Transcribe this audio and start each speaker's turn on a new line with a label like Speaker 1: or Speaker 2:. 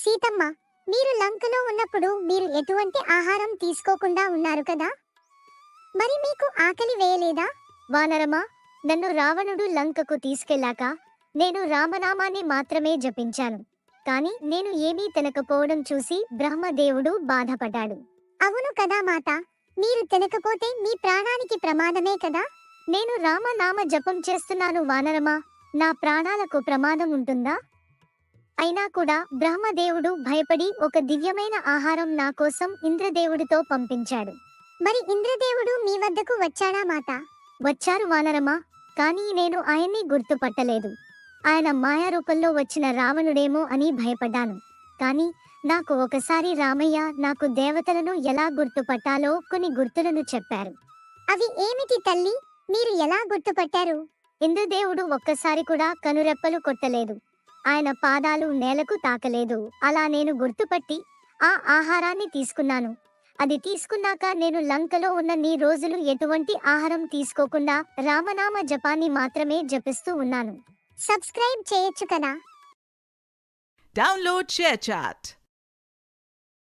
Speaker 1: సీతమ్మ, మీరు లంకలో ఉన్నప్పుడు మీరు ఎటువంటి ఆహారం తీసుకోకుండా ఉన్నారు కదా? మరి మీకు ఆకలి వేయలేదా?
Speaker 2: వానరమా, నన్ను రావణుడు లంకకు తీసుకెళ్ళాక నేను రామనామాన్ని మాత్రమే జపించాను. కాని నేను ఏమీ తినకపోవడం చూసి బ్రహ్మదేవుడు బాధపడ్డాడు.
Speaker 1: అవును కదా మాత, మీరు తినకపోతే మీ ప్రాణానికి ప్రమాదమే కదా?
Speaker 2: నేను రామనామ జపం చేస్తున్నాను వానరమా, నా ప్రాణాలకు ప్రమాదం ఉంటుందా? అయినా కూడా బ్రహ్మదేవుడు భయపడి ఒక దివ్యమైన ఆహారం నా కోసం ఇంద్రదేవుడితో పంపించాడు.
Speaker 1: మరి ఇంద్రదేవుడు మీ వద్దకు వచ్చాడా మాత?
Speaker 2: వచ్చారు వానరమా, కానీ నేను ఆయన్ని గుర్తుపట్టలేదు. ఆయన మాయారూపంలో వచ్చిన రావణుడేమో అని భయపడ్డాను. కానీ నాకు ఒకసారి రామయ్య నాకు దేవతలను ఎలా గుర్తుపట్టాలో కొన్ని గుర్తులను చెప్పారు.
Speaker 1: అవి ఏమిటి తల్లి? మీరు ఎలా గుర్తుపట్టారు?
Speaker 2: ఇంద్రదేవుడు ఒక్కసారి కూడా కనురెప్పలు కొట్టలేదు. ఆయన పాదాలు నేలకు తాకలేదు. అలా నేను గుర్తుపట్టి ఆ ఆహారాన్ని తీసుకున్నాను. అది తీసుకున్నాక నేను లంకలో ఉన్న నీ రోజులు ఎటువంటి ఆహారం తీసుకోకుండా రామనామ జపాన్ని మాత్రమే జపిస్తూ ఉన్నాను.
Speaker 1: సబ్స్క్రైబ్ చేయొచ్చు కదా?
Speaker 3: Download ShareChat.